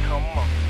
Come on.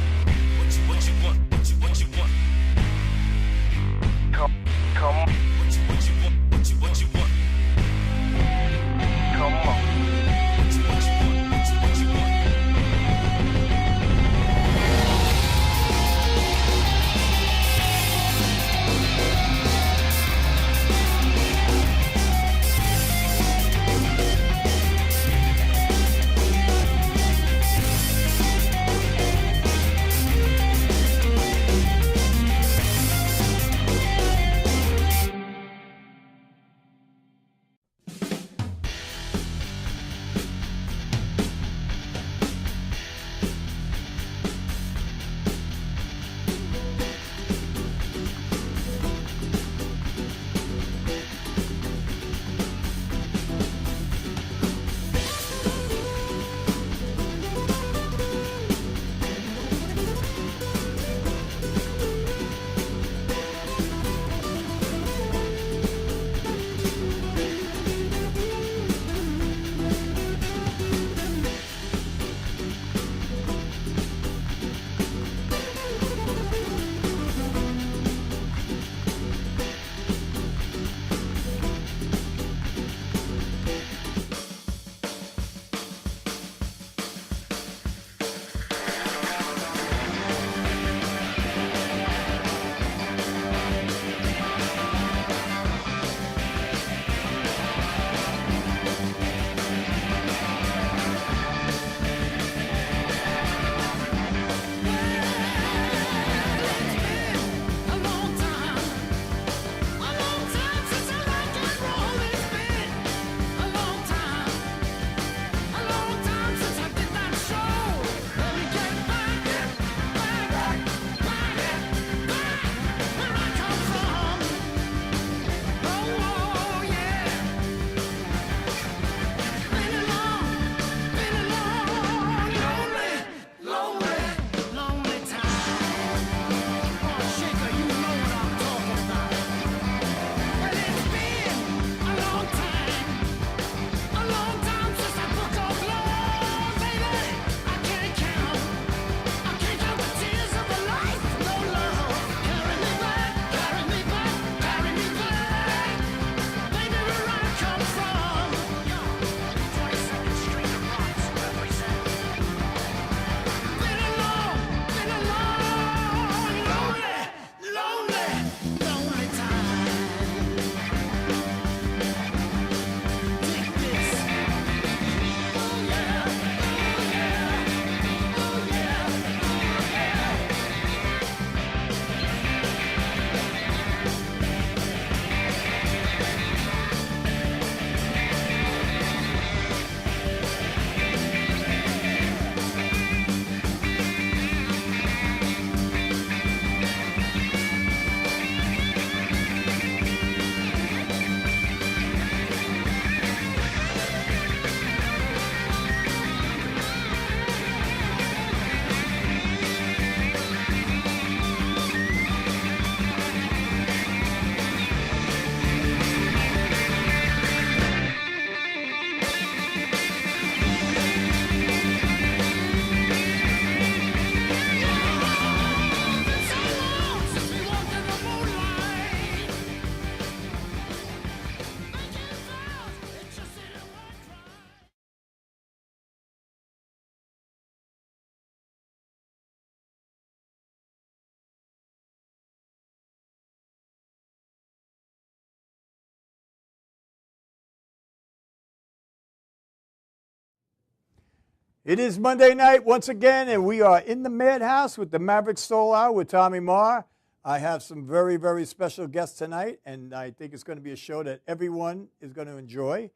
It is Monday night once again, and we are in the Madhouse with the Maverick Soul Hour with Tommy Marr. I have some very, very special guests tonight, and I think it's going to be a show that everyone is going to enjoy.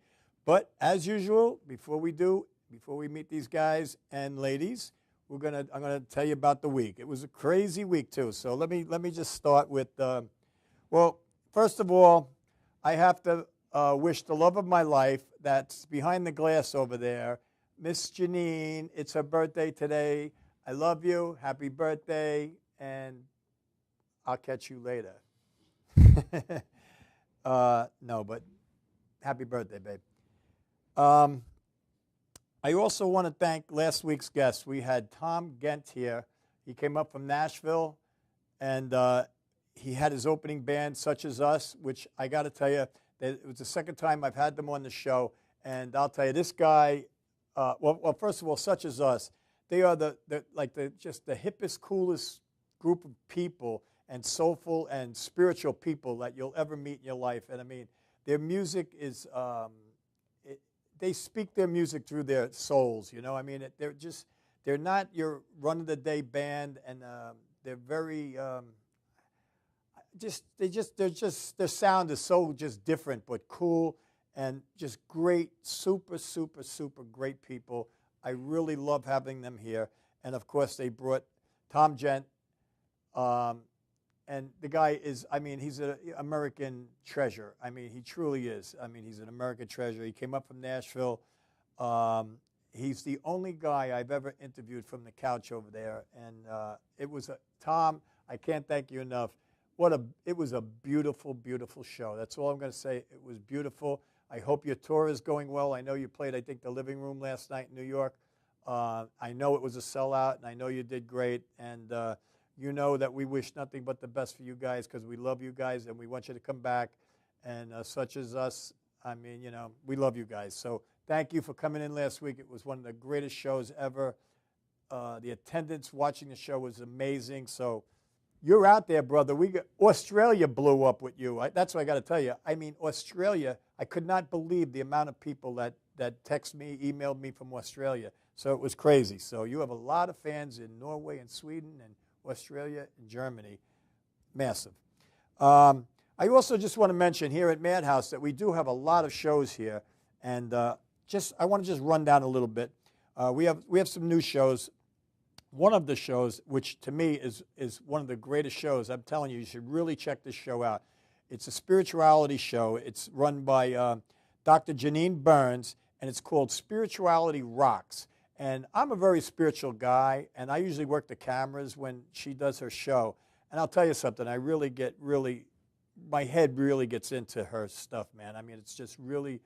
But as usual, before we meet these guys and ladies, I'm going to tell you about the week. It was a crazy week too. So let me just start with well, first of all, I have to wish the love of my life that's behind the glass over there, Miss Janine. It's her birthday today. I love you. Happy birthday, and I'll catch you later. No, but happy birthday, babe. I also want to thank last week's guests. We had Tom Gent here. He came up from Nashville, and he had his opening band, Such As Us, which I got to tell you, it was the second time I've had them on the show. And I'll tell you, this guy, well, first of all, Such As Us, they are just the hippest, coolest group of people and soulful and spiritual people that you'll ever meet in your life. And I mean, their music is, they speak their music through their souls, you know. I mean, they're not your run-of-the-day band, and they're very, their sound is so just different, but cool, and just great, super, super, super great people. I really love having them here. And of course, they brought Tom Gent, and the guy is, I mean, he's an American treasure. I mean, he truly is. I mean, he's an American treasure. He came up from Nashville. He's the only guy I've ever interviewed from the couch over there. And it was Tom, I can't thank you enough. It was a beautiful, beautiful show. That's all I'm going to say. It was beautiful. I hope your tour is going well. I know you played, I think, the Living Room last night in New York. I know it was a sellout, and I know you did great. And you know that we wish nothing but the best for you guys, because we love you guys, and we want you to come back. And Such As Us, I mean, you know, we love you guys. So thank you for coming in last week. It was one of the greatest shows ever. The attendance watching the show was amazing. So you're out there, brother. Australia blew up with you. That's what I got to tell you. I mean, Australia, I could not believe the amount of people that text me, emailed me from Australia. So it was crazy. So you have a lot of fans in Norway and Sweden and Australia and Germany. Massive. I also just want to mention here at Madhouse that we do have a lot of shows here. And I want to just run down a little bit. We have some new shows. One of the shows, which to me is one of the greatest shows, I'm telling you should really check this show out. It's a spirituality show. It's run by Dr. Janine Burns, and it's called Spirituality Rocks. And I'm a very spiritual guy, and I usually work the cameras when she does her show. And I'll tell you something, my head really gets into her stuff, man. I mean, it's just really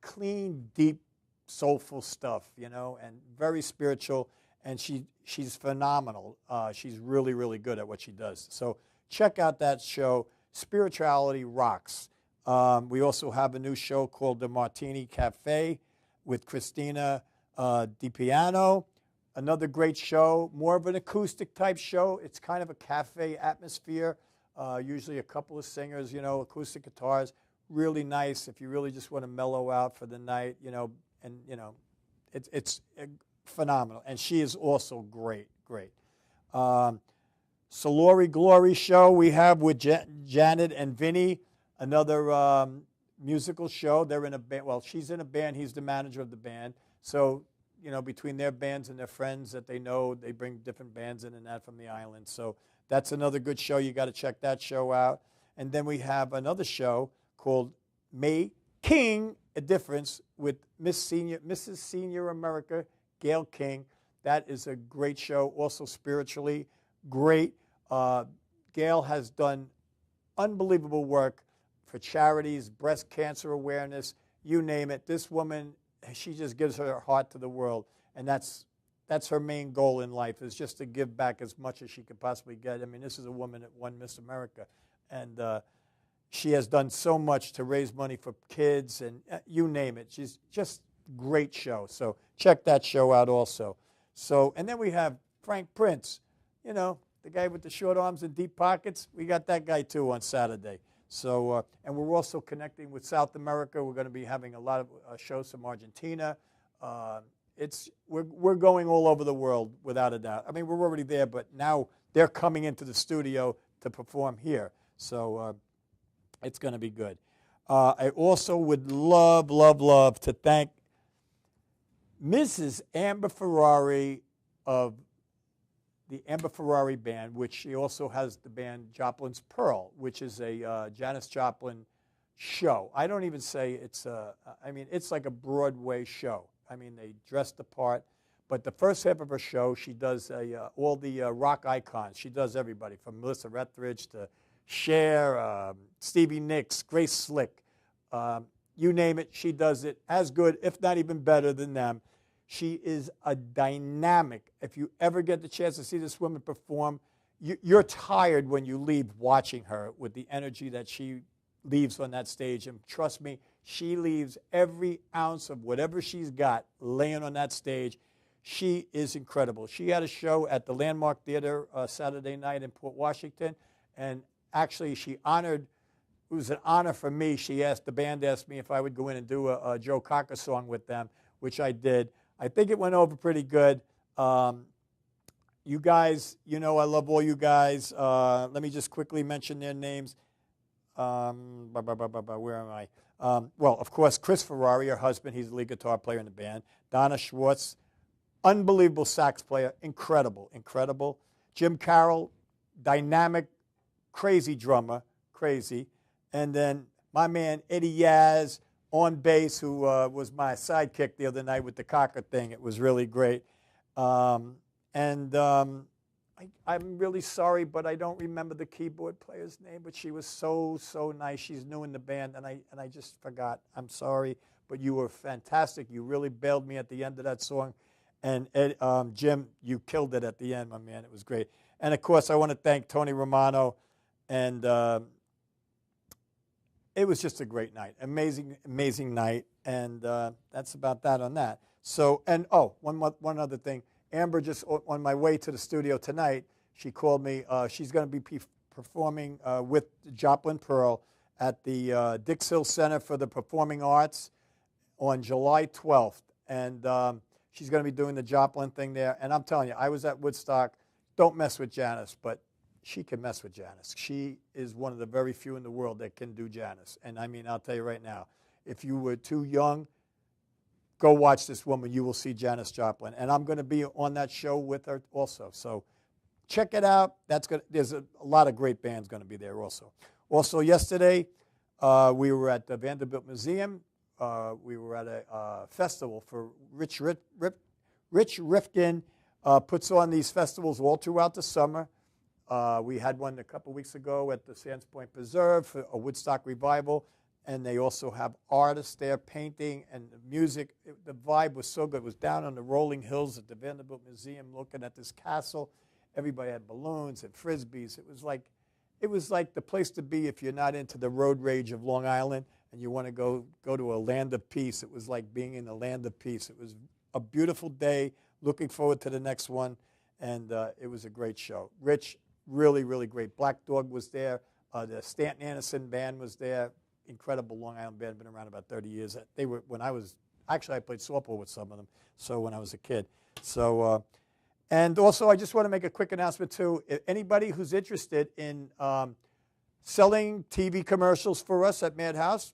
clean, deep, soulful stuff, you know, and very spiritual. And she's phenomenal. She's really, really good at what she does. So check out that show, Spirituality Rocks. We also have a new show called The Martini Cafe with Christina DiPiano. Another great show, more of an acoustic type show. It's kind of a cafe atmosphere, usually a couple of singers, you know, acoustic guitars. Really nice if you really just want to mellow out for the night, you know, and, you know, it's phenomenal. And she is also great, great. Solori Glory show we have with Janet and Vinny, another musical show. They're in a band. Well, she's in a band. He's the manager of the band. So, you know, between their bands and their friends that they know, they bring different bands in and that from the island. So that's another good show. You got to check that show out. And then we have another show called Making a Difference with Mrs. Senior America, Gail King. That is a great show, also spiritually great. Gail has done unbelievable work for charities, breast cancer awareness, you name it. This woman, she just gives her heart to the world, and that's her main goal in life, is just to give back as much as she could possibly get. I mean, this is a woman that won Miss America, and she has done so much to raise money for kids, and you name it. She's just great show. So check that show out also. So, and then we have Frank Prince, you know, the guy with the short arms and deep pockets. We got that guy too on Saturday. So, and we're also connecting with South America. We're going to be having a lot of shows from Argentina, we're going all over the world without a doubt. I mean, we're already there, but now they're coming into the studio to perform here. So it's going to be good. I also would love to thank Mrs. Amber Ferrari of the Amber Ferrari Band, which she also has the band Joplin's Pearl, which is a Janis Joplin show. I don't even say it's it's like a Broadway show. I mean, they dress the part. But the first half of her show, she does all the rock icons. She does everybody from Melissa Etheridge to Cher, Stevie Nicks, Grace Slick. You name it, she does it as good, if not even better than them. She is a dynamic. If you ever get the chance to see this woman perform, you're tired when you leave watching her with the energy that she leaves on that stage. And trust me, she leaves every ounce of whatever she's got laying on that stage. She is incredible. She had a show at the Landmark Theater Saturday night in Port Washington, and actually she honored, it was an honor for me. The band asked me if I would go in and do a Joe Cocker song with them, which I did. I think it went over pretty good. You guys, I love all you guys. Let me just quickly mention their names. Where am I? Well, of course, Chris Ferrari, her husband, he's the lead guitar player in the band. Donna Schwartz, unbelievable sax player, incredible. Jim Carroll, dynamic, crazy drummer, crazy. And then my man Eddie Yaz on bass, who was my sidekick the other night with the Cocker thing. It was really great. I'm really sorry, but I don't remember the keyboard player's name, but she was so nice. She's new in the band, and I just forgot. I'm sorry, but you were fantastic. You really bailed me at the end of that song. And Jim, you killed it at the end, my man. It was great. And, of course, I want to thank Tony Romano. And it was just a great night. Amazing night. And that's about that on that. So, and, one other thing. Amber, just on my way to the studio tonight, she called me. She's going to be performing with Joplin Pearl at the Dix Hill Center for the Performing Arts on July 12th. And she's going to be doing the Joplin thing there. And I'm telling you, I was at Woodstock. Don't mess with Janis, but she can mess with Janis. She is one of the very few in the world that can do Janis. And, I mean, I'll tell you right now, if you were too young, go watch this woman. You will see Janis Joplin. And I'm going to be on that show with her also. So check it out. There's a lot of great bands going to be there also. Also, yesterday, we were at the Vanderbilt Museum. We were at a festival for Rich Rifkin. Puts on these festivals all throughout the summer. We had one a couple weeks ago at the Sands Point Preserve for a Woodstock revival. And they also have artists there painting and music. The vibe was so good. It was down on the rolling hills at the Vanderbilt Museum looking at this castle. Everybody had balloons and Frisbees. It was like the place to be if you're not into the road rage of Long Island and you want to go to a land of peace. It was like being in the land of peace. It was a beautiful day. Looking forward to the next one. And it was a great show. Rich, really, really great. Black Dog was there. The Stanton Anderson Band was there. Incredible Long Island band, been around about 30 years. They were I played softball with some of them. So when I was a kid. So, and also I just want to make a quick announcement too. If anybody who's interested in selling TV commercials for us at Madhouse,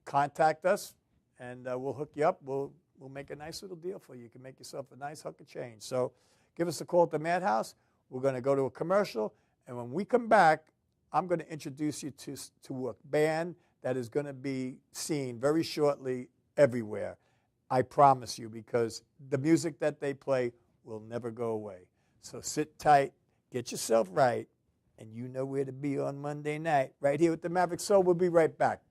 contact us, and we'll hook you up. We'll make a nice little deal for you. You can make yourself a nice hunk of change. So give us a call at the Madhouse. We're going to go to a commercial, and when we come back, I'm going to introduce you to a band that is going to be seen very shortly everywhere. I promise you, because the music that they play will never go away. So sit tight, get yourself right, and you know where to be on Monday night. Right here with the Maverick Soul. We'll be right back.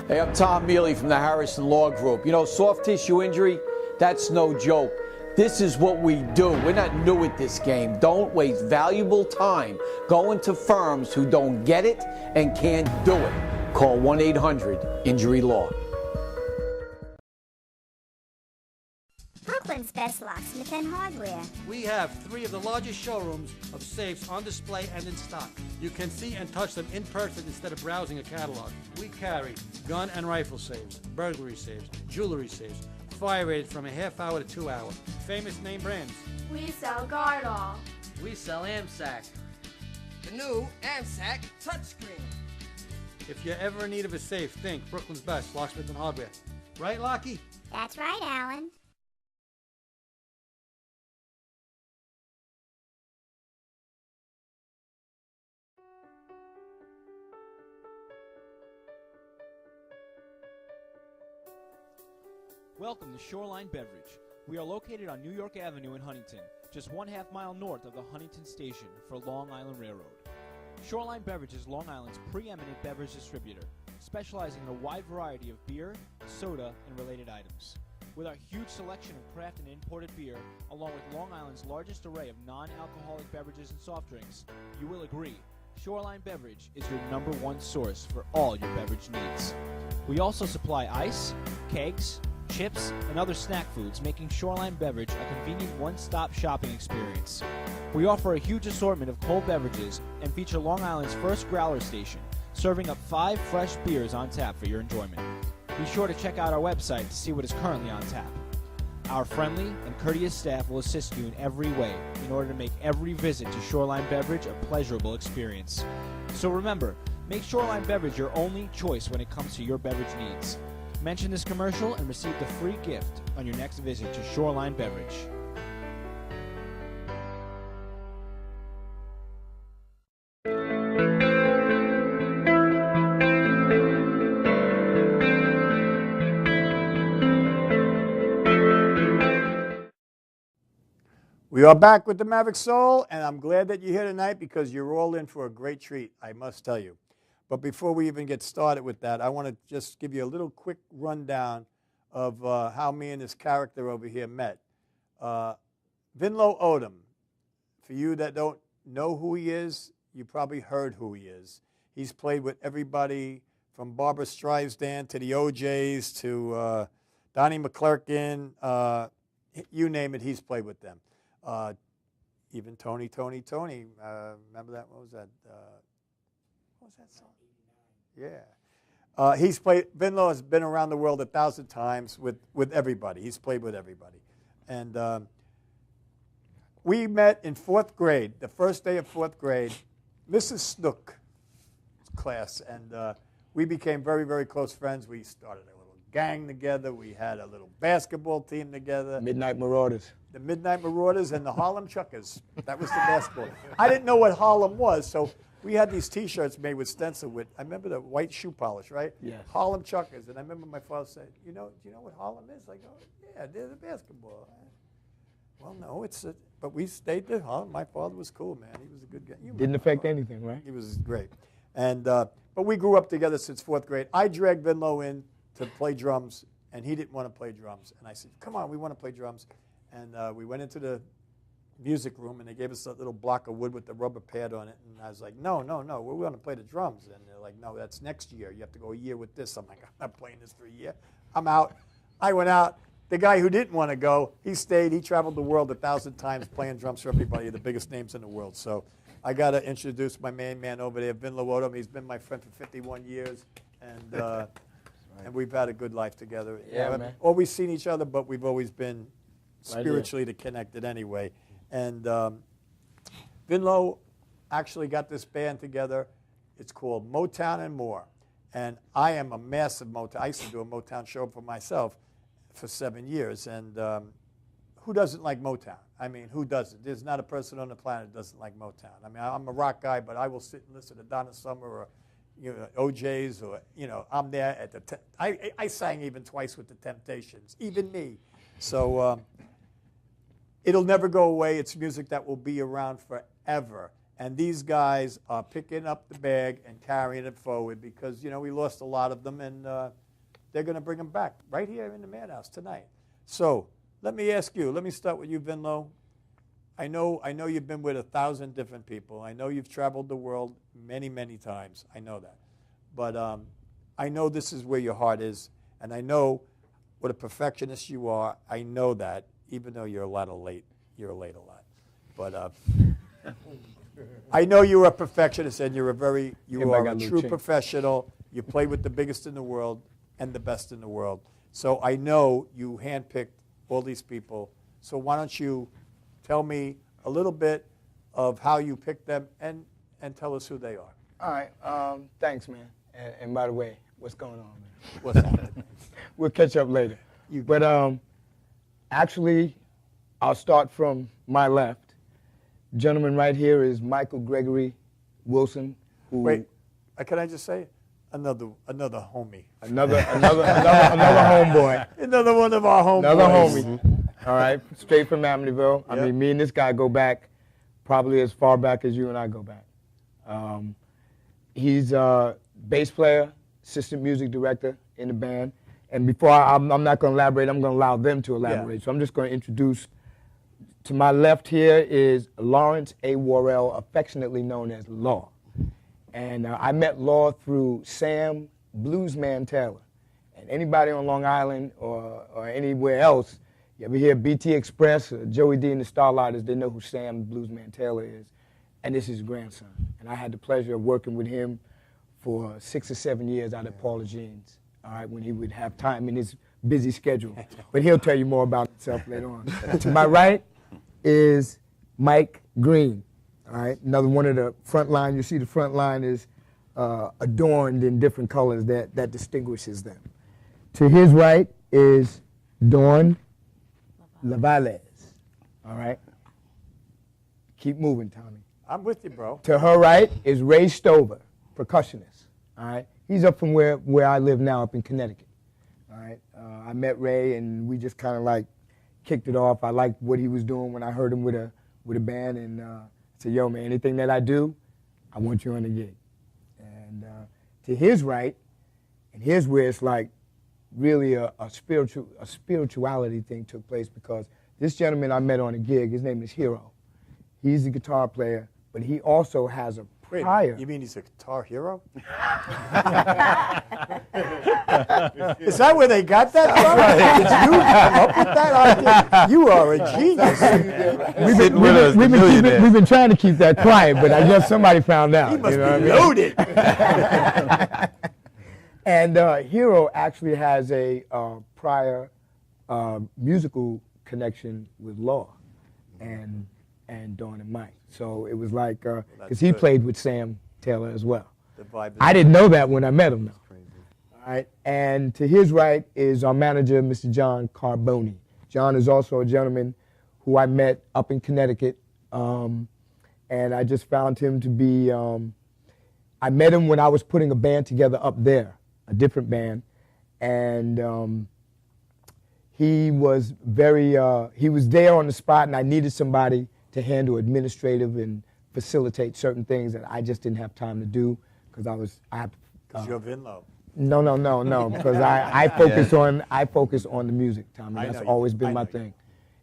Hey, I'm Tom Mealy from the Harrison Law Group. You know, soft tissue injury, that's no joke. This is what we do. We're not new at this game. Don't waste valuable time going to firms who don't get it and can't do it. Call 1-800-INJURY-LAW. Brooklyn's best best locksmith and hardware. We have 3 of the largest showrooms of safes on display and in stock. You can see and touch them in person instead of browsing a catalog. We carry gun and rifle safes, burglary safes, jewelry safes, fire rated from a half hour to 2 hour. Famous name brands. We sell Gardol. We sell AMSAC. The new AMSAC touchscreen. If you're ever in need of a safe, think Brooklyn's best locksmith and hardware. Right, Lockie? That's right, Alan. Welcome to Shoreline Beverage. We are located on New York Avenue in Huntington, just 1/2 mile north of the Huntington Station for Long Island Railroad. Shoreline Beverage is Long Island's preeminent beverage distributor, specializing in a wide variety of beer, soda, and related items. With our huge selection of craft and imported beer, along with Long Island's largest array of non-alcoholic beverages and soft drinks, you will agree, Shoreline Beverage is your #1 source for all your beverage needs. We also supply ice, kegs, chips, and other snack foods, making Shoreline Beverage a convenient one-stop shopping experience. We offer a huge assortment of cold beverages and feature Long Island's first growler station, serving up 5 fresh beers on tap for your enjoyment. Be sure to check out our website to see what is currently on tap. Our friendly and courteous staff will assist you in every way in order to make every visit to Shoreline Beverage a pleasurable experience. So remember, make Shoreline Beverage your only choice when it comes to your beverage needs. Mention this commercial and receive the free gift on your next visit to Shoreline Beverage. We are back with the Maverick Soul, and I'm glad that you're here tonight because you're all in for a great treat, I must tell you. But before we even get started with that, I want to just give you a little quick rundown of how me and this character over here met. Vinlo Odom, for you that don't know who he is, you probably heard who he is. He's played with everybody from Barbra Streisand to the OJs to Donnie McClurkin, you name it, he's played with them. Even Tony. Remember that? What was that? What was that song? Yeah. Vinlo has been around the world 1,000 times with everybody. He's played with everybody. And we met in 4th grade, the first day of 4th grade, Mrs. Snook class. And we became very, very close friends. We started a little gang together. We had a little basketball team together. Midnight Marauders. The Midnight Marauders and the Harlem Chuckers. That was the basketball. I didn't know what Harlem was, so we had these T-shirts made with stencil with, I remember the white shoe polish, right? Yes. Harlem Chuckers. And I remember my father saying, do you know what Harlem is? I go, yeah, they're the basketball. Well, no, but we stayed there. Harlem. My father was cool, man. He was a good guy. Didn't affect anything, right? He was great. And but we grew up together since 4th grade. I dragged Vinlo in to play drums, and he didn't want to play drums. And I said, come on, we want to play drums. And we went into the music room, and they gave us a little block of wood with the rubber pad on it. And I was like, no, we want to play the drums. And they're like, no, that's next year. You have to go a year with this. I'm like, I'm not playing this for a year. I'm out. I went out. The guy who didn't want to go, he stayed. He traveled the world 1,000 times playing drums for everybody, the biggest names in the world. So I got to introduce my main man over there, Vinlo Odom. He's been my friend for 51 years. And and we've had a good life together. Yeah, man. Always seen each other, but we've always been spiritually connected anyway. And Vinlo actually got this band together. It's called Motown N More. And I am a massive Motown. I used to do a Motown show for myself for 7 years. And who doesn't like Motown? I mean, who doesn't? There's not a person on the planet that doesn't like Motown. I mean, I'm a rock guy, but I will sit and listen to Donna Summer or OJ's or, I'm there at the I sang even twice with the Temptations, even me. So it'll never go away. It's music that will be around forever. And these guys are picking up the bag and carrying it forward because, we lost a lot of them, and they're going to bring them back right here in the Madhouse tonight. So let me ask you. Let me start with you, Vinlo. I know you've been with 1,000 different people. I know you've traveled the world many, many times. I know that. But I know this is where your heart is, and I know what a perfectionist you are. I know that. even though you're you're late a lot. But I know you're a perfectionist, and you are a true professional. You play with the biggest in the world and the best in the world. So I know you handpicked all these people. So why don't you tell me a little bit of how you picked them and tell us who they are. All right. Thanks, man. And by the way, what's going on, man? What's happening? We'll catch up later. But actually, I'll start from my left. Gentleman right here is Michael Gregory Wilson. Who Wait, can I just say another homie? Another homeboy. Another one of our homeboys. Another homie. All right, straight from Amityville. I mean, me and this guy go back probably as far back as you and I go back. He's a bass player, assistant music director in the band. And before I'm not going to elaborate, I'm going to allow them to elaborate. So I'm just going to introduce. To my left here is Lawrence A. Worrell, affectionately known as Law. And I met Law through Sam Bluesman Taylor. And anybody on Long Island or anywhere else, you ever hear BT Express or Joey D and the Starlighters, they know who Sam Bluesman Taylor is. And this is his grandson. And I had the pleasure of working with him for 6 or 7 years out at Paula Jean's, all right, when he would have time in his busy schedule. But he'll tell you more about himself later on. To my right is Mike Green, all right, another one of the front line. You see the front line is adorned in different colors that distinguishes them. To his right is Dawn Lavallez, all right? Keep moving, Tommy. I'm with you, bro. To her right is Ray Stover, percussionist, all right? He's up from where I live now, up in Connecticut, all right? I met Ray, and we just kind of like kicked it off. I liked what he was doing when I heard him with a band, and said, yo, man, anything that I do, I want you on the gig. And to his right, and here's where it's like really a spirituality thing took place, because this gentleman I met on a gig, his name is Hero. He's a guitar player, but he also has a prior. Wait, you mean he's a guitar hero? Is that where they got that from? Did you come up with that idea? You are a genius. We've been trying to keep that quiet, but I guess somebody found out. He must be loaded. And Hero actually has a prior musical connection with Law and Dawn and Mike. So it was like, because he played with Sam Taylor as well. I didn't know that when I met him, though. All right. And to his right is our manager, Mr. John Carboni. John is also a gentleman who I met up in Connecticut, and I just found him to be, I met him when I was putting a band together up there, a different band, and he was he was there on the spot, and I needed somebody to handle administrative and facilitate certain things that I just didn't have time to do because Because you're Vinlo. No, because I focus on the music, Tommy. That's always been my thing,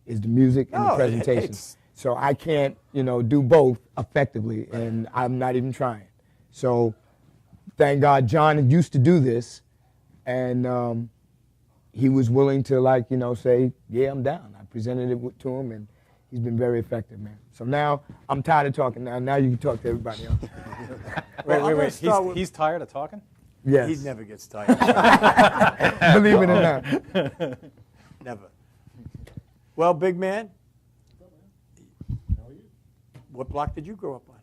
is the music and the presentation. So I can't, do both effectively, and I'm not even trying. So thank God John used to do this, and he was willing to say, yeah, I'm down. I presented it to him, and he's been very effective, man. So now I'm tired of talking. Now you can talk to everybody else. Wait. He's tired of talking? Yes. He never gets tired. Believe it or not. Never. Well, big man, what block did you grow up on?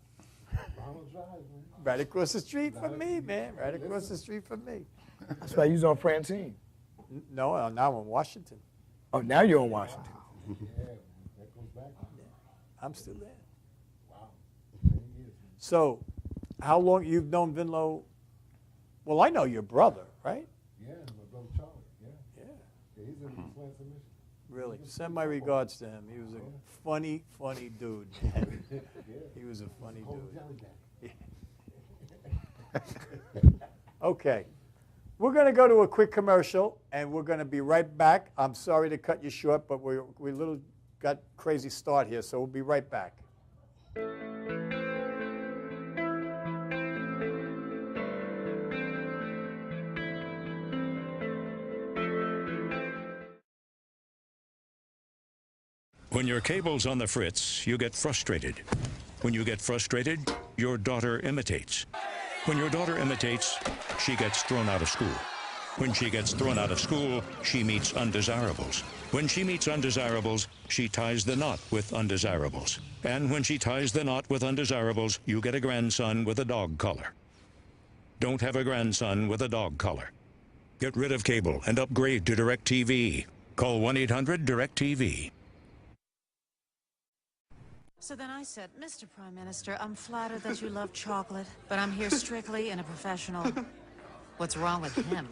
Right across the street from me, man. Right across the street from me. That's why you was on Francine. No, now I'm in Washington. Oh, now you're on Washington. I'm still there. Wow. So, how long you've known Vinlo? Well, I know your brother, right? Yeah, my brother Charlie. Yeah. He's in Plant Submission. Really? Send my regards to him. He was a funny dude. He was a funny dude. Okay. We're going to go to a quick commercial, and we're going to be right back. I'm sorry to cut you short, but we got crazy start here, so we'll be right back. When your cable's on the fritz, you get frustrated. When you get frustrated, your daughter imitates. When your daughter imitates, she gets thrown out of school. When she gets thrown out of school, she meets undesirables. When she meets undesirables, she ties the knot with undesirables. And when she ties the knot with undesirables, you get a grandson with a dog collar. Don't have a grandson with a dog collar. Get rid of cable and upgrade to DirecTV. Call 1-800-DirecTV. So then I said, Mr. Prime Minister, I'm flattered that you love chocolate, but I'm here strictly in a professional. What's wrong with him?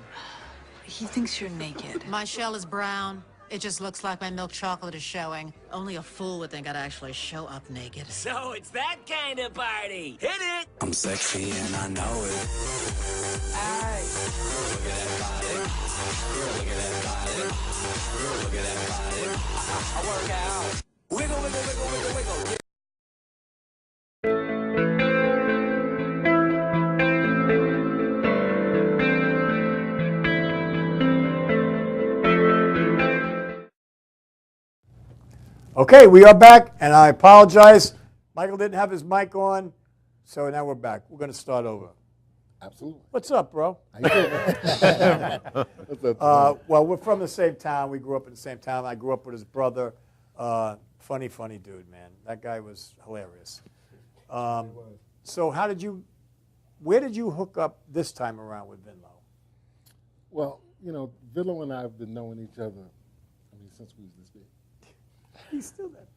He thinks you're naked. My shell is brown. It just looks like my milk chocolate is showing. Only a fool would think I'd actually show up naked. So it's that kind of party. Hit it! I'm sexy and I know it. Aye. Look at that body. Look at that body. Look at that body. I work out. Wiggle, wiggle, wiggle, wiggle, wiggle. Okay, we are back, and I apologize. Michael didn't have his mic on, so now we're back. We're going to start over. Absolutely. What's up, bro? How you doing? What's up, well, we're from the same town. We grew up in the same town. I grew up with his brother. Funny dude, man. That guy was hilarious. So where did you hook up this time around with Vinlo? Well, you know, Vinlo and I have been knowing each other, since we was this big. He's still there.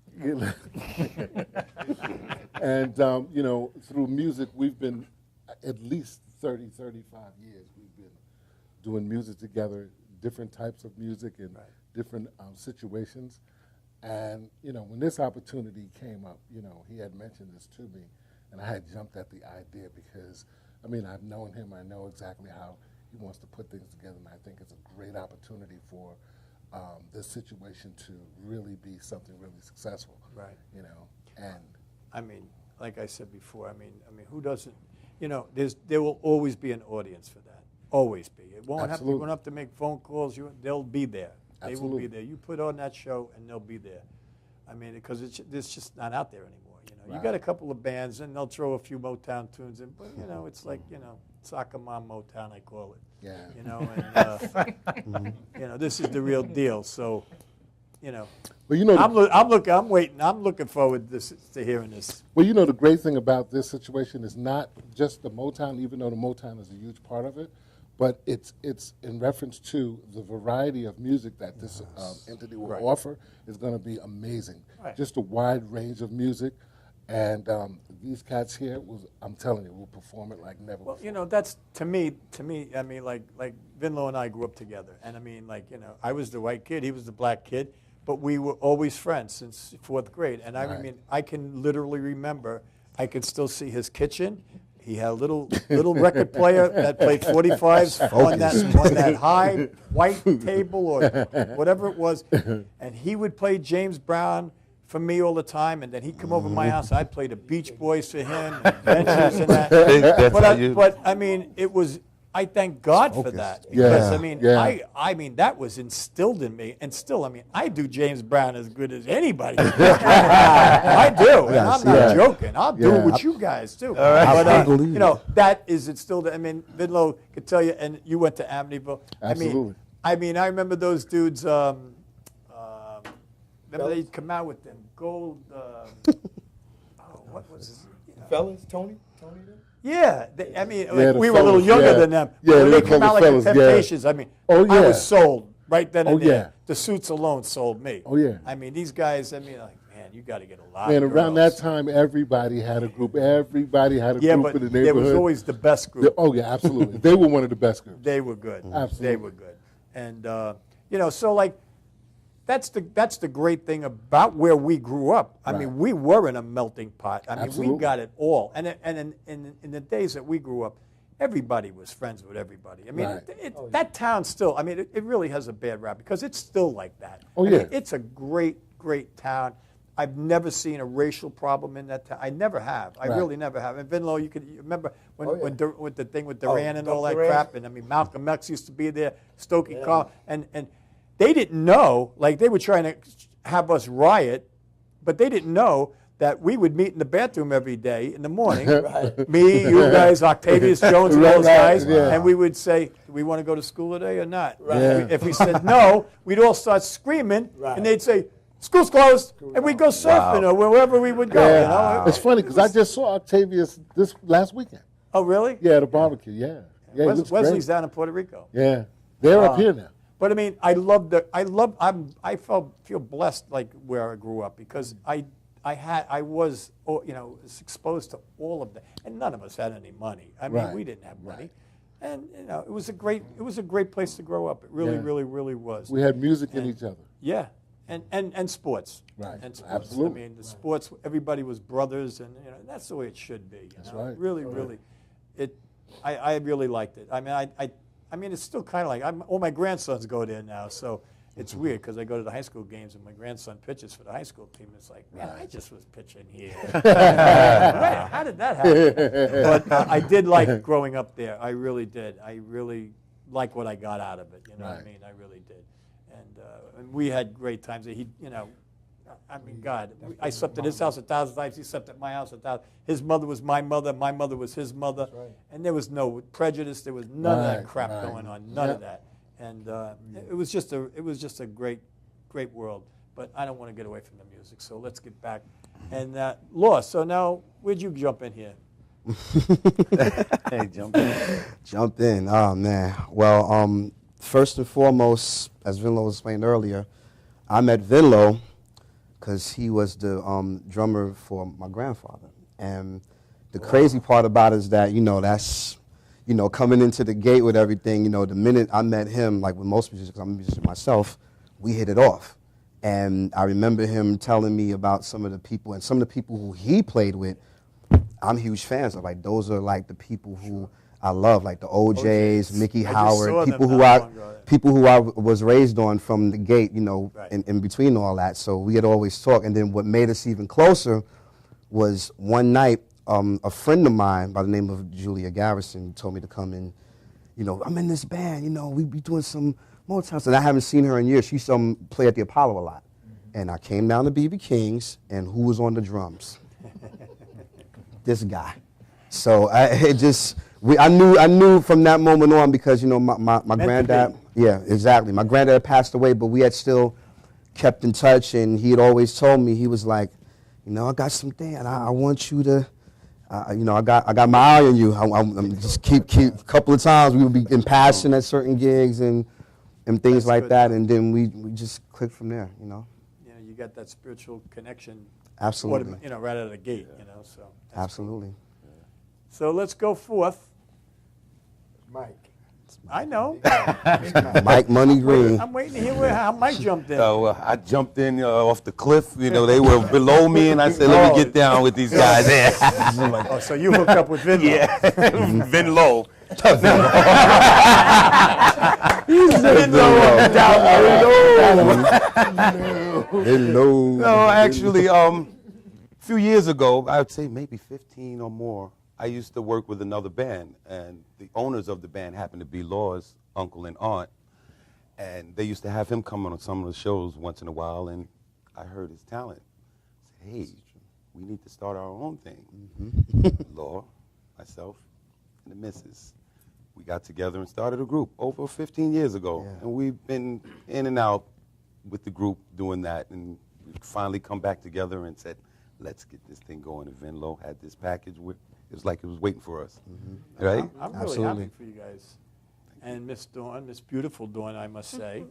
And, you know, through music, we've been at least 30, 35 years. We've been doing music together, different types of music and different situations. And, you know, when this opportunity came up, you know, he had mentioned this to me, and I had jumped at the idea because, I mean, I've known him. I know exactly how he wants to put things together, and I think it's a great opportunity for this situation to really be something really successful. Right. You know, and I mean, like I said before, I mean, who doesn't? You know, there will always be an audience for that. Always be. It won't have to, you won't have to make phone calls. They'll be there. They will be there. You put on that show, and they'll be there. I mean, because it's just not out there anymore. You know, you got a couple of bands, and they'll throw a few Motown tunes in, but you know, it's like soccer mom Motown, I call it. Yeah. You know, and you know, this is the real deal. So, you know, well, you know, I'm waiting. I'm looking forward to hearing this. Well, you know, the great thing about this situation is not just the Motown, even though the Motown is a huge part of it, but it's in reference to the variety of music that this entity will offer is going to be amazing. Right. Just a wide range of music. And these cats here, I'm telling you, will perform it like never before. You know, that's, to me, I mean, like Vinlo and I grew up together. And I mean, like, you know, I was the white kid, he was the black kid, but we were always friends since 4th grade. And I mean, I can literally remember, I can still see his kitchen. He had a little record player that played 45s on that high white table or whatever it was. And he would play James Brown for me all the time, and then he'd come over to my house. I'd play the Beach Boys for him, and Ventures and that. But I mean, it was. I thank God for that because I mean that was instilled in me, and still, I mean, I do James Brown as good as anybody. I do, and I'm not joking. I'll do it with you guys too. But you know, that is instilled. I mean, Vinlo could tell you, and you went to Amityville. Absolutely. I mean, I remember those dudes. Remember they'd come out with them gold. What was his? Fellas, Tony. Yeah, I mean, we were a little younger than them. Yeah, when they came out like the Temptations, I mean, I was sold right then and there. Yeah. The suits alone sold me. Oh yeah. I mean, these guys. I mean, like, man, you got to get a lot. Man, of around girls. that time, everybody had a group. Everybody had a group but in the neighborhood. There was always the best group. Oh yeah, absolutely. They were one of the best groups. They were good. Absolutely. They were good. And you know, so like. That's the great thing about where we grew up. I mean, we were in a melting pot. I mean, we got it all. And in the days that we grew up, everybody was friends with everybody. I mean, that town still, I mean, it really has a bad rap because it's still like that. Oh, I yeah. mean, it's a great, great town. I've never seen a racial problem in that town. I never have. I really never have. And Vinlo, you remember when with the thing with Duran and all that crap. And I mean, Malcolm X used to be there, Stokey Carl, and they didn't know, like they were trying to have us riot but they didn't know that we would meet in the bathroom every day in the morning. Me, you guys, Octavius Jones, and all those guys, and we would say, do we want to go to school today or not? If we said no, we'd all start screaming, and they'd say, school's closed, and we'd go surfing or wherever we would go. You know? It's funny because I just saw Octavius this last weekend. Oh, really? Yeah, at a barbecue, yeah. Wesley's down in Puerto Rico. Yeah, they're up here now. But I mean, I feel blessed like where I grew up because I was exposed to all of that, and none of us had any money. I mean, we didn't have money, and it was a great place to grow up. It really was. We had music in each other. Yeah, and sports. Right. And sports. Absolutely. I mean, the sports. Everybody was brothers, and that's the way it should be. That's right. Really, I really liked it. I mean, it's still kind of like all my grandsons go there now, so. It's weird because I go to the high school games and my grandson pitches for the high school team. It's like, man, I just was pitching here. How did that happen? But I did like growing up there. I really did. I really like what I got out of it. You know what I mean? I really did. And we had great times. I mean, God, I slept at his house 1,000 times. He slept at my house 1,000. His mother was my mother. My mother was his mother. And there was no prejudice. There was none of that crap going on. None of that. And it was just a great world. But I don't want to get away from the music, so let's get back. And Law, so now where'd you jump in here? Hey, jump in. Jump in. Oh man. Well, first and foremost, as Vinlo explained earlier, I met Vinlo because he was the drummer for my grandfather. And the crazy part about it is that that's. Coming into the gate with everything, the minute I met him, like with most musicians, I'm a musician myself, we hit it off. And I remember him telling me about some of the people, and some of the people who he played with, I'm huge fans of. Like, those are like the people who I love, like the OJs, Mickey Howard, people who I was raised on from the gate, in between all that. So we had always talked. And then what made us even closer was one night, a friend of mine by the name of Julia Garrison told me to come in. I'm in this band. We be doing some Motown. And I haven't seen her in years. She used to play at the Apollo a lot. And I came down to BB King's, and who was on the drums? This guy. So I knew from that moment on because my granddad. Yeah, exactly. My granddad passed away, but we had still kept in touch, and he had always told me, he was like, I got something, and I want you to. I got my eye on you. I'm just keep a couple of times we would be in passing at certain gigs and things like that, and then we just clicked from there. You got that spiritual connection. Absolutely. Right out of the gate. So. Absolutely. Cool. So let's go forth. Mike. I know. Mike Money Green. I'm waiting to hear how Mike jumped in. I jumped in off the cliff. They were below me, and I said, let me get down with these guys. Oh, so you hooked up with Vinlo. Yeah, Vinlo. Vinlo. No, actually, a few years ago, I would say maybe 15 or more, I used to work with another band, and the owners of the band happened to be Law's uncle and aunt, and they used to have him come on some of the shows once in a while, and I heard his talent. I said, hey, we need to start our own thing. Law, myself, and the missus. We got together and started a group over 15 years ago, and we've been in and out with the group doing that, and we finally come back together and said, let's get this thing going. And Vinlo had this package with. It was like it was waiting for us, right? I'm really happy for you guys. And Miss Dawn, Miss Beautiful Dawn, I must say.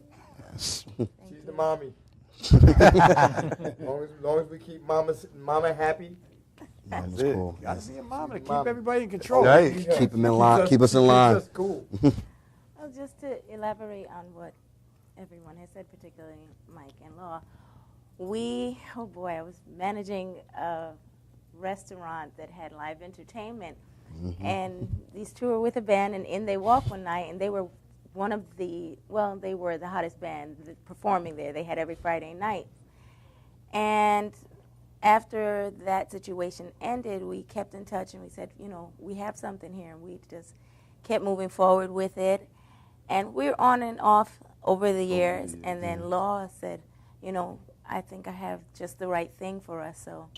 Yes. She's the mommy. As long as we keep mama happy. That's cool. Gotta be a mama to keep everybody in control. Right. Keep them in line. Keep us in line. That's cool. Well, just to elaborate on what everyone has said, particularly Mike and Law, I was managing a restaurant that had live entertainment, and these two were with a band, and in they walked one night, and they were they were the hottest band performing there. They had every Friday night, and after that situation ended, we kept in touch, and we said, we have something here, and we just kept moving forward with it, and we're on and off over the years, and then Law said, I think I have just the right thing for us. So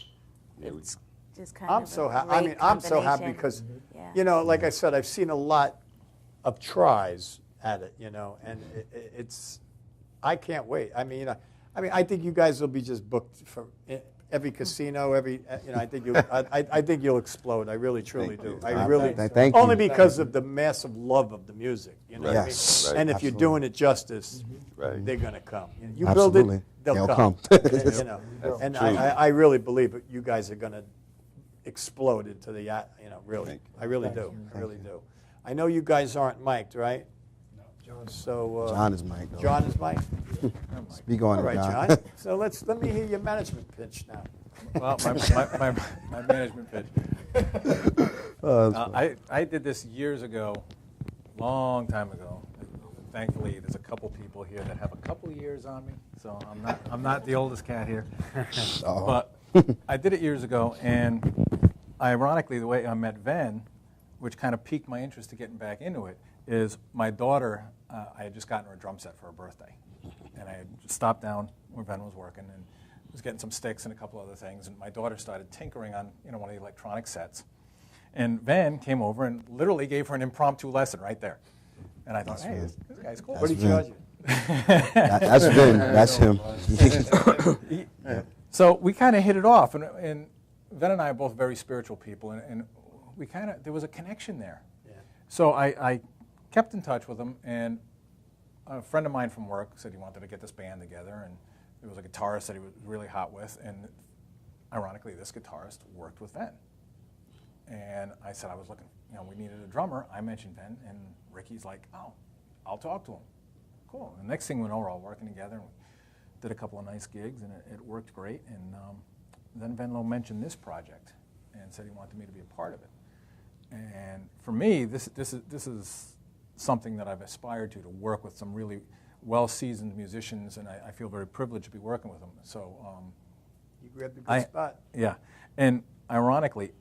it's just kind I'm of so a happy. great I'm so happy combination. because, Yeah. you know, like I said, I've seen a lot of tries at it, you know, and it's. I can't wait. I mean, I think you guys will be just booked for every casino, I think I think you'll explode. I really, truly do. I really, thank you. only because of the massive love of the music. You know what I mean? And if you're doing it justice, they're gonna come. You build it, they'll come. You know, and I really believe that you guys are gonna explode into the, really. I really do. I really do. I know you guys aren't mic'd, right? So John is mic'd. John is mic'd? Speak on All it, right, John. So let me hear your management pitch now. Well, my management pitch. I did this years ago, long time ago. Thankfully, there's a couple people here that have a couple years on me, so I'm not the oldest cat here. But I did it years ago, and ironically, the way I met Ven, which kind of piqued my interest to getting back into it, is my daughter. I had just gotten her a drum set for her birthday, and I had stopped down where Ven was working and was getting some sticks and a couple other things, and my daughter started tinkering on one of the electronic sets, and Ven came over and literally gave her an impromptu lesson right there, and I thought, hey, this guy's cool. What did you charge you? That's Vin. That's him. So we kind of hit it off, and Ven and I are both very spiritual people, and we there was a connection there. Yeah. So I kept in touch with him, and a friend of mine from work said he wanted to get this band together, and there was a guitarist that he was really hot with, and ironically, this guitarist worked with Ven. And I said I was looking, we needed a drummer. I mentioned Ven, and Ricky's like, oh, I'll talk to him. Cool. And the next thing we know, we're all working together, and we did a couple of nice gigs, and it worked great. And then Venlo mentioned this project and said he wanted me to be a part of it. And for me, this is something that I've aspired to work with some really well-seasoned musicians, and I feel very privileged to be working with them. So you grabbed a good spot. Yeah, and ironically,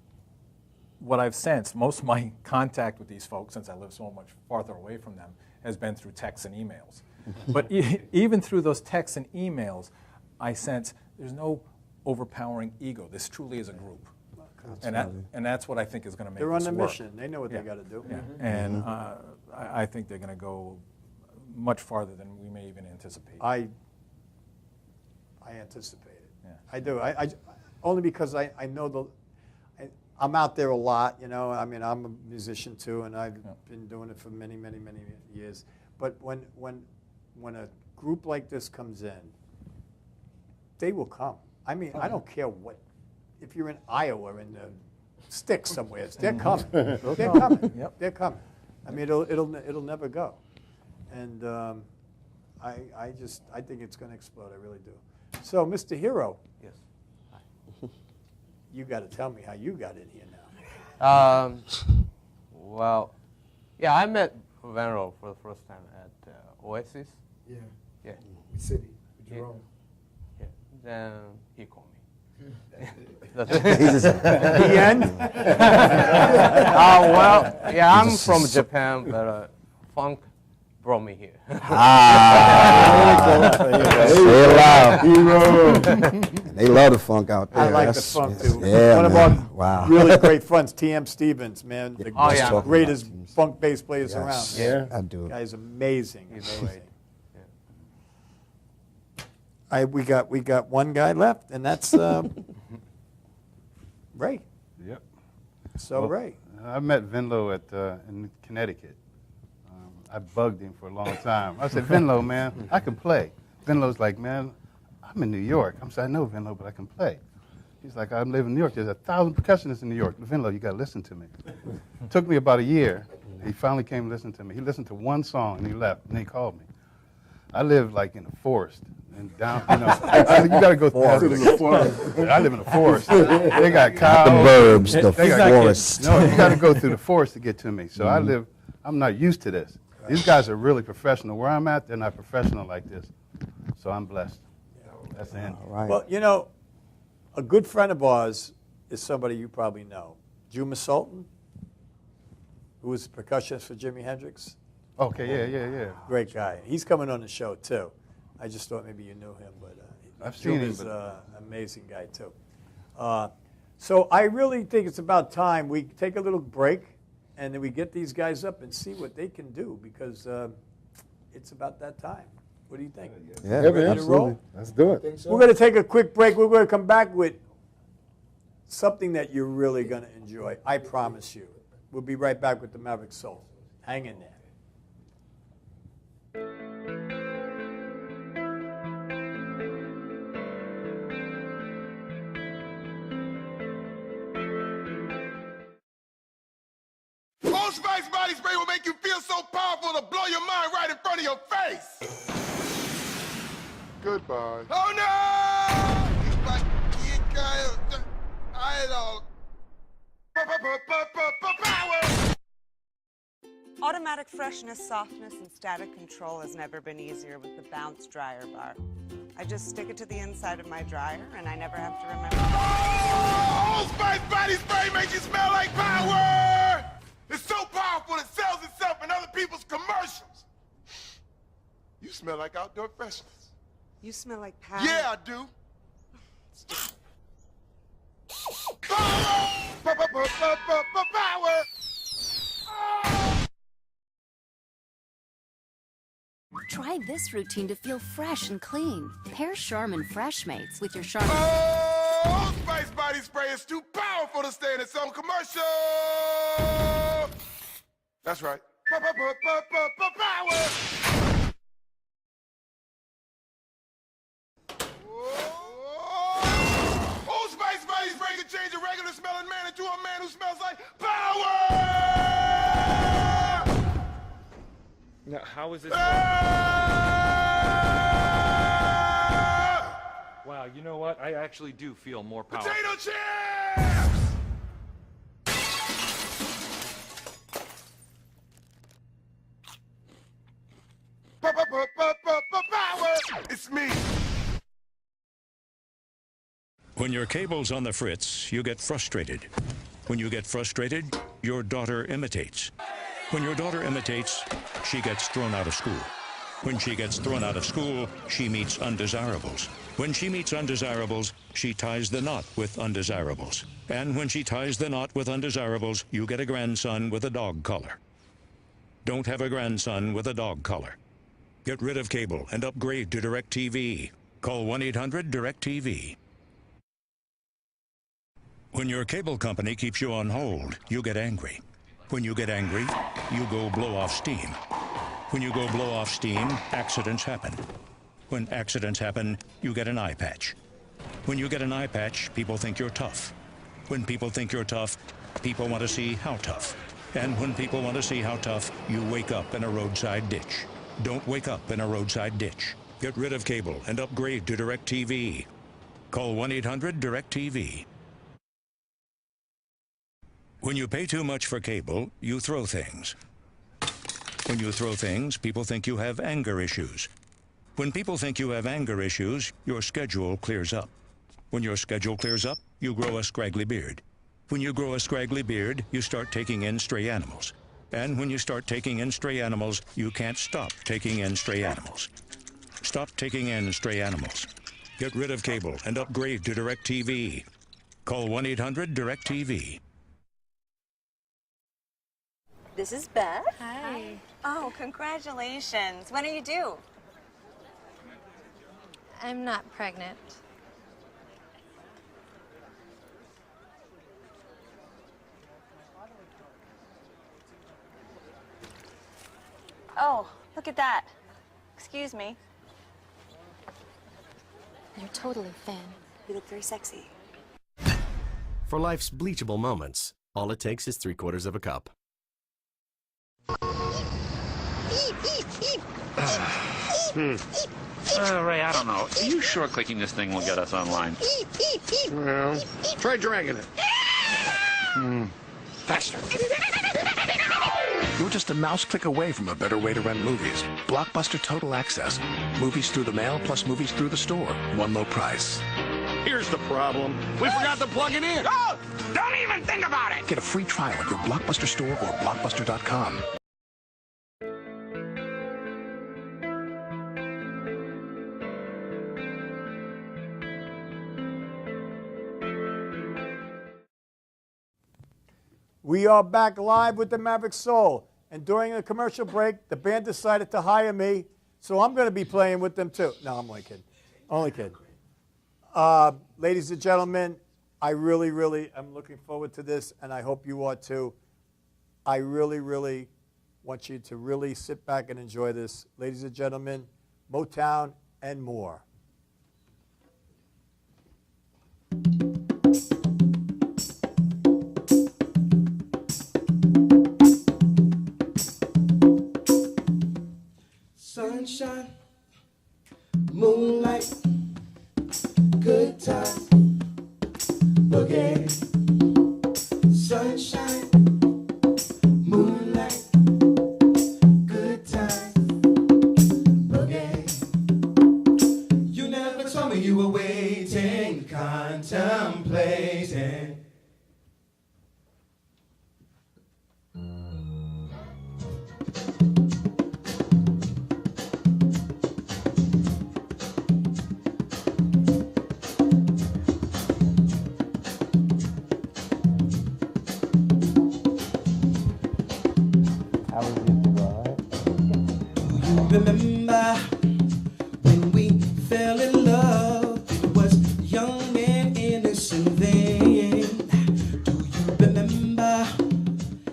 what I've sensed, most of my contact with these folks, since I live so much farther away from them, has been through texts and emails. But even through those texts and emails, I sense there's no overpowering ego. This truly is a group. And that's what I think is going to make They're on this a work. mission. They know what they got to do. Yeah. And I think they're going to go much farther than we may even anticipate. I anticipate it. Yeah. I do. I only because I know I'm out there a lot. I mean, I'm a musician too, and I've been doing it for many, many, many years. But when a group like this comes in, they will come. I mean, I don't care what. If you're in Iowa in the sticks somewhere, they're coming. They're coming. Yep. They're coming. I mean, it'll never go. And I think it's going to explode. I really do. So, Mr. Hero. Yes. You got to tell me how you got in here now. Well, yeah, I met Venro for the first time at Oasis. Yeah. Yeah. City. Jerome. Yeah. Then he called me. The end? Well, yeah, I'm from Japan, but funk brought me here. Say it loud. They love the funk out there. I like the funk too. Yeah, one of our really great friends, T.M. Stevens, man, the greatest funk bass players around. Yeah, I do. Guy's amazing. We got one guy left, and that's Ray. Yep. So well, Ray. I met Venlo in Connecticut. I bugged him for a long time. I said, Venlo, man, I can play. Venlo's like, man, I'm in New York. I said, I know Venlo, but I can play. He's like, I live in New York. There's 1,000 percussionists in New York. Venlo, you got to listen to me. It took me about a year. He finally came to listen to me. He listened to one song, and he left, and he called me. I live like in a forest. And down, you got to go through the forest. I live in a forest. They got cows. The burbs, the forest. No, you got to go through the forest to get to me. So I'm not used to this. These guys are really professional. Where I'm at, they're not professional like this. So I'm blessed. That's the end. Right. Well, a good friend of ours is somebody you probably know. Juma Sultan, who was the percussionist for Jimi Hendrix. Okay, yeah. Great guy. He's coming on the show, too. I just thought maybe you knew him, but I've seen him. He's an amazing guy, too. So I really think it's about time we take a little break and then we get these guys up and see what they can do, because it's about that time. What do you think? Yeah, Ready to absolutely. roll? Let's do it. We're going to take a quick break. We're going to come back with something that you're really going to enjoy. I promise you. We'll be right back with the Maverick Soul. Hang in there. Old Spice body spray will make you feel so powerful to blow your mind right in front of your face. Goodbye. Oh no! He's like, power. Automatic freshness, softness, and static control has never been easier with the Bounce Dryer Bar. I just stick it to the inside of my dryer, and I never have to remember. Oh, Old Spice body spray makes you smell like power! It's so powerful it sells itself in other people's commercials. You smell like outdoor freshness. You smell like power. Yeah, I do. Power! Power! Try this routine to feel fresh and clean. Pair Charmin Fresh Mates with your Charmin. Oh, Old Spice body spray is too powerful to stay in its own commercial. That's right. Power! Old Spice body spray can change a regular smelling man into a man who smells like power! Now, how is this? Wow, you know what? I actually do feel more powerful. Potato chips! Power! It's me. When your cable's on the fritz, you get frustrated. When you get frustrated, your daughter imitates. When your daughter imitates, she gets thrown out of school. When she gets thrown out of school, she meets undesirables. When she meets undesirables, she ties the knot with undesirables. And when she ties the knot with undesirables, you get a grandson with a dog collar. Don't have a grandson with a dog collar. Get rid of cable and upgrade to DirecTV. Call 1-800-DirecTV. When your cable company keeps you on hold, you get angry. When you get angry, you go blow off steam. When you go blow off steam, accidents happen. When accidents happen, you get an eye patch. When you get an eye patch, people think you're tough. When people think you're tough, people want to see how tough. And when people want to see how tough, you wake up in a roadside ditch. Don't wake up in a roadside ditch. Get rid of cable and upgrade to DirecTV. Call 1-800-DirecTV. When you pay too much for cable, you throw things. When you throw things, people think you have anger issues. When people think you have anger issues, your schedule clears up. When your schedule clears up, you grow a scraggly beard. When you grow a scraggly beard, you start taking in stray animals. And when you start taking in stray animals, you can't stop taking in stray animals. Stop taking in stray animals. Get rid of cable and upgrade to DirecTV. Call 1-800-DirecTV. This is Beth. Hi. Oh, congratulations. When are you due? I'm not pregnant. Oh, look at that. Excuse me. You're totally thin. You look very sexy. For life's bleachable moments, all it takes is 3/4 of a cup. Ray, I don't know. Are you sure clicking this thing will get us online? Well, try dragging it. Faster. You're just a mouse click away from a better way to rent movies. Blockbuster Total Access. Movies through the mail plus movies through the store. One low price. Here's the problem. We forgot to plug it in. Oh! Don't even think about it! Get a free trial at your Blockbuster store or Blockbuster.com. We are back live with the Maverick Soul. And during the commercial break, the band decided to hire me, so I'm going to be playing with them too. No, I'm only kidding. Only kidding. Ladies and gentlemen, I really, really am looking forward to this, and I hope you are too. I really, really want you to really sit back and enjoy this. Ladies and gentlemen, Motown N More. Sunshine, moonlight, good times, boogie. Sunshine, moonlight, good times, boogie. You never told me you were waiting, contemplating. Remember when we fell in love? It was young and innocent then. Do you remember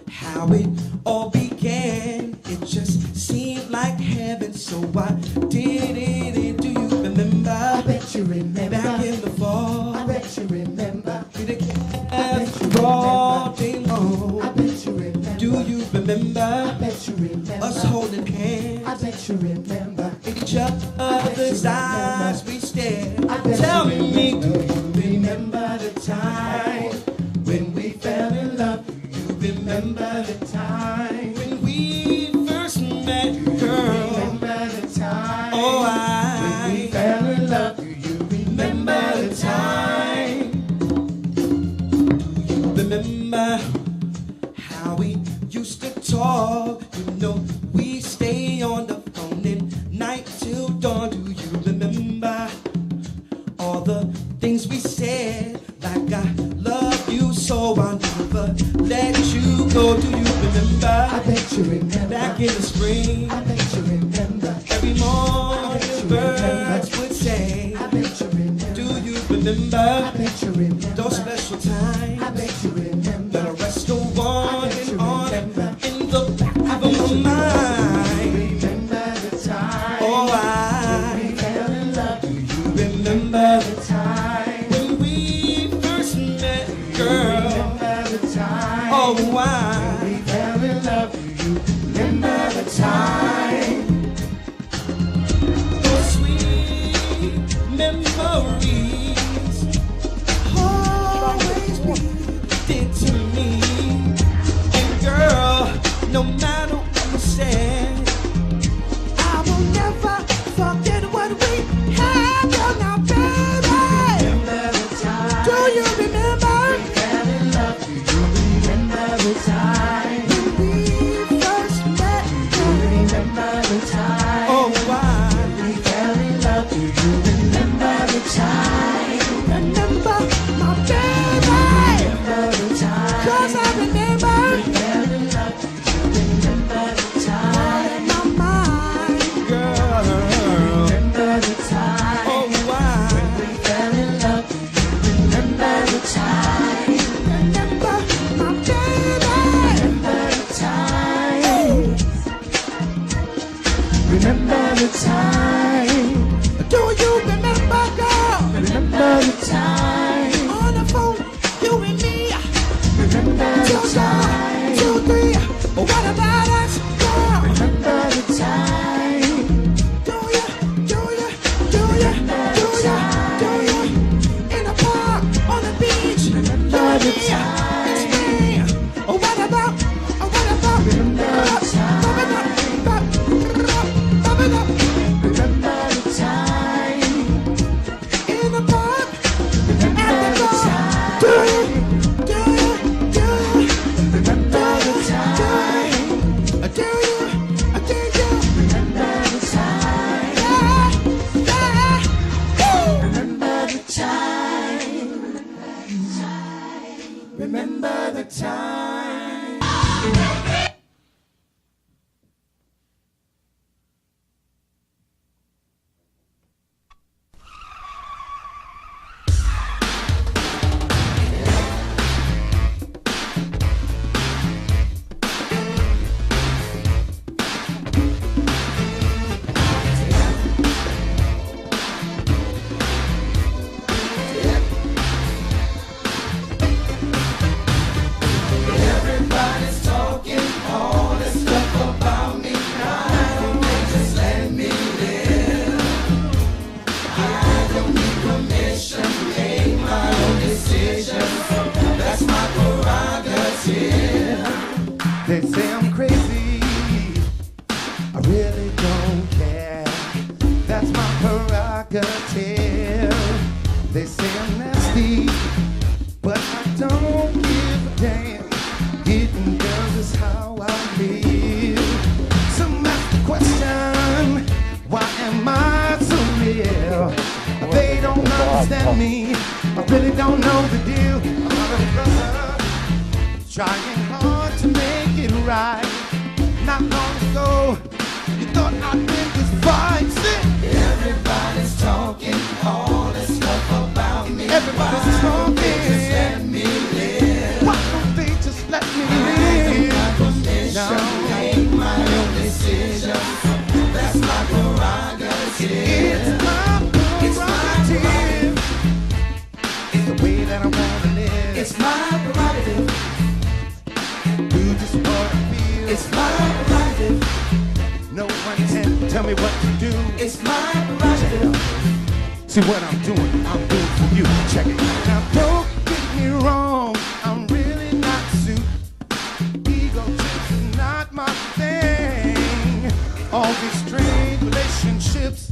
how it all began? It just seemed like heaven, so I did it. Do you remember? I bet you remember. Back in the fall. I bet you remember. We together all day long. I bet you remember. Do you remember? I bet you remember. Us holding hands. I bet you remember. In each other's eyes we stare. Tell me, do you remember the time when we fell in love? Do you remember the time when we first met, girl? Do you remember the time? Oh, when we fell in love. Do you remember the time? Do you remember how we used to talk? You know, we stay on the phone at night till dawn. Do you remember all the things we said? Like I love you so I'll never let you go. Do you remember? I bet you remember. Back in the spring. I bet you remember. Every morning birds would say. I bet you remember. Do you remember? I bet you remember. Those special times. I bet you remember. That a rest go on and on in the back of my mind. Remember the time. Oh, when we fell in love. Do you remember the time when we first met, girl? Remember the time. Oh, when we fell in love. Do you remember the time? Those sweet memories always be did to me. And girl, no matter what you said, I will never forget what we had. Girl, now, baby, remember the time. Do you remember? We fell in love. Do you remember the time when we first met? Do you remember the time? Oh, why? When we fell in love. Do you remember the time? Remember, my baby. Remember the time. 'Cause I remember. We fell in love. Do you remember the time? In my mind, girl. Remember the time. Oh, why? When we fell in love. Do you remember the time? Remember, my baby. Remember the time. Remember the time. Do you remember, girl? Remember the time. On the phone, you and me. Remember the time. 2, 3. What about us, girl? Remember the time. Do ya? In the park, on the beach. Remember the time. It's me. Oh, what about? Remember the time. Remember They say I'm crazy, I really don't care. That's my prerogative. They say I'm nasty, but I don't give a damn. Getting girls is how I live. Some ask the question, why am I so real? They don't understand me, I really don't know the deal. I'm not a brother, trying hard to make it right. Not long ago, you thought I'd been this vibe. Everybody's talking all this stuff about me. Everybody's talking. Just let me live. Why don't they just let me live? No. Make my own decisions. That's my prerogative. It's my prerogative. It's the way that I wanna live. It's my prerogative. Do just what I feel. It's my prerogative. No one can tell me what to do. It's my prerogative. See what I'm doing for you. Check it. Now don't get me wrong, I'm really not suit. Ego trips is not my thing. All these strange relationships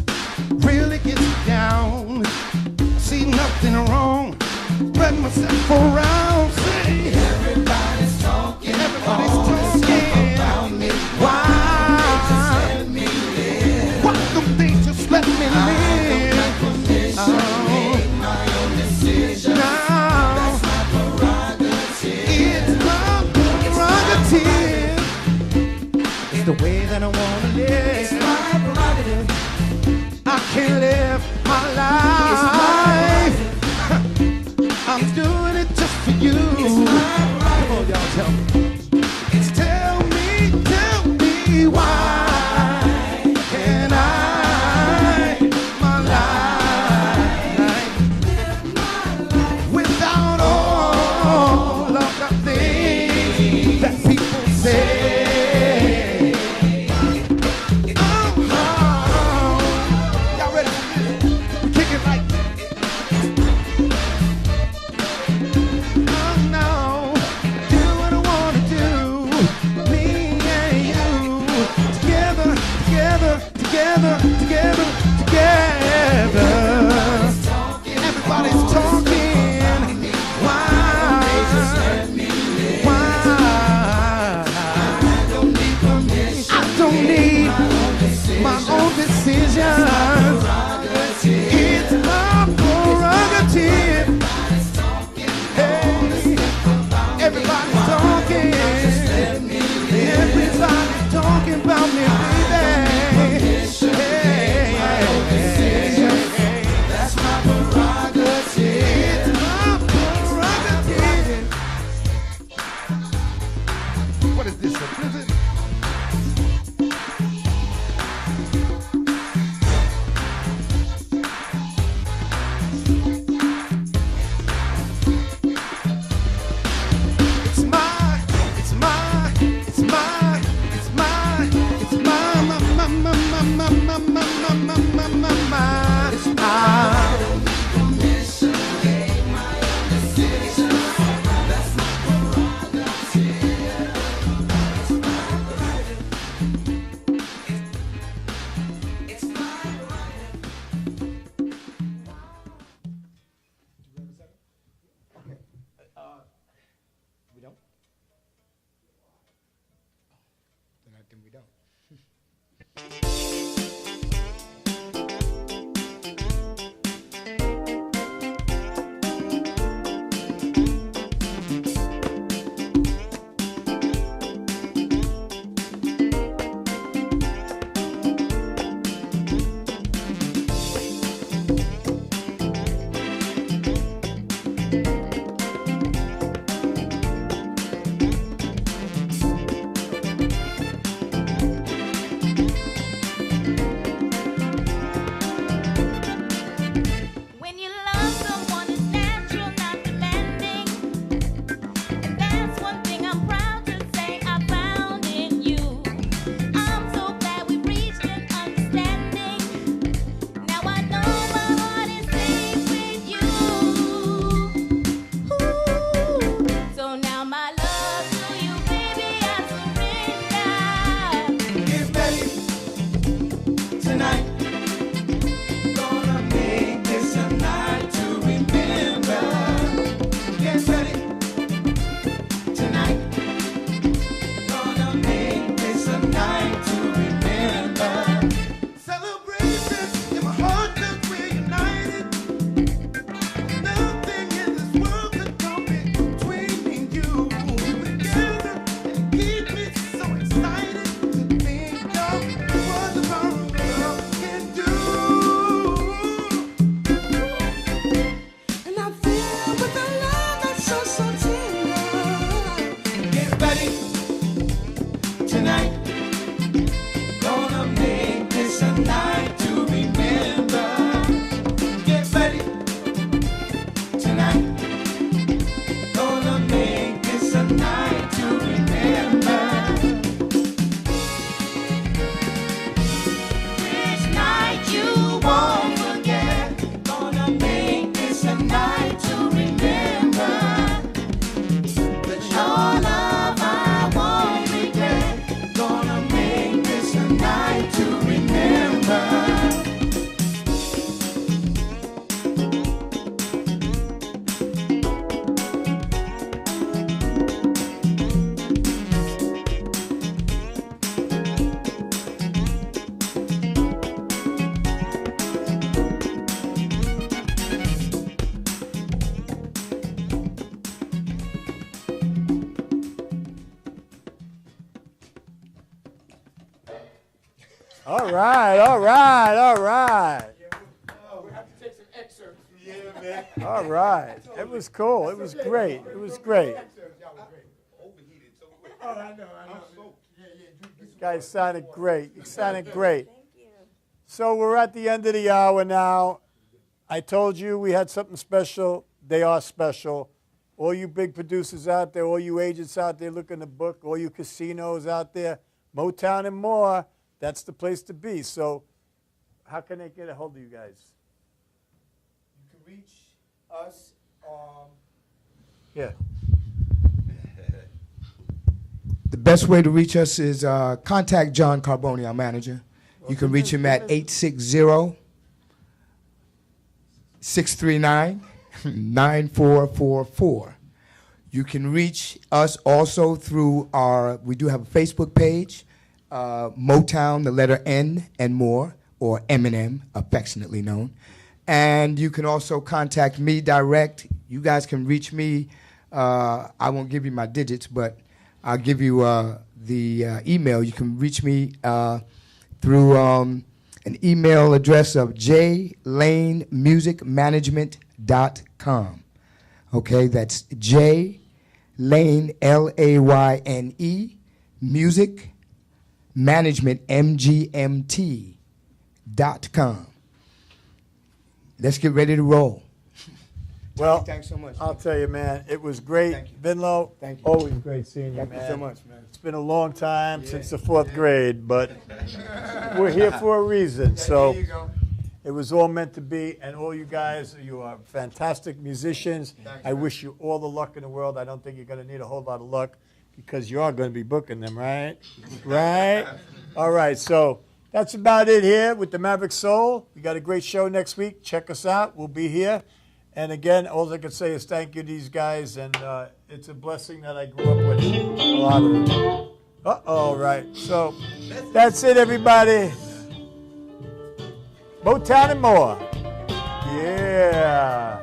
really get me down. See nothing wrong, spread myself around. See, everybody's talking. Everybody's talking about me. Why? They just let me live. Make my own decision. That's my prerogative. It's my prerogative. It's the way that I wanna live. It's my prerogative. I can't live my life. I'm doing it just for you. It's my prerogative. Come on, y'all, tell me. It's tell me why. It's my prerogative. Hey, everybody's talking. Everybody's talking about me, baby. That's my prerogative. It's my prerogative. What is this, a blizzard? We don't? Then I think we don't. All right, all right, all right. We'll have to take some excerpts. Yeah, man. All right. It was cool. It was great. It was great. Oh, I know. You guys sounded great. You sounded great. So we're at the end of the hour now. I told you we had something special. They are special. All you big producers out there, all you agents out there looking to book, all you casinos out there, Motown and More, that's the place to be. So how can they get a hold of you guys? You can reach us. Yeah. The best way to reach us is contact John Carboni, our manager. You can reach him at 860-639-9444. You can reach us also through we do have a Facebook page, Motown, the letter N and More, or M&M, affectionately known. And you can also contact me direct. You guys can reach me. I won't give you my digits, but I'll give you the email. You can reach me through an email address of jlanemusicmanagement.com. Okay, that's J Lane, Layne, music management, MGMT.com. Let's get ready to roll. Well, thanks so much. I'll tell you, man, it was great. Vinlo, thank you. Always great seeing you, Thank man. you so much, man. It's been a long time since the 4th grade, but we're here for a reason. So there you go. it was all meant to be, and all you guys, you are fantastic musicians. I wish you all the luck in the world. I don't think you're going to need a whole lot of luck because you are going to be booking them, right? Right? All right, so that's about it here with the Maverick Soul. We got a great show next week. Check us out. We'll be here. And again, all I can say is thank you to these guys, and it's a blessing that I grew up with a lot of them. Uh-oh, right. So that's it, everybody. Motown and More. Yeah.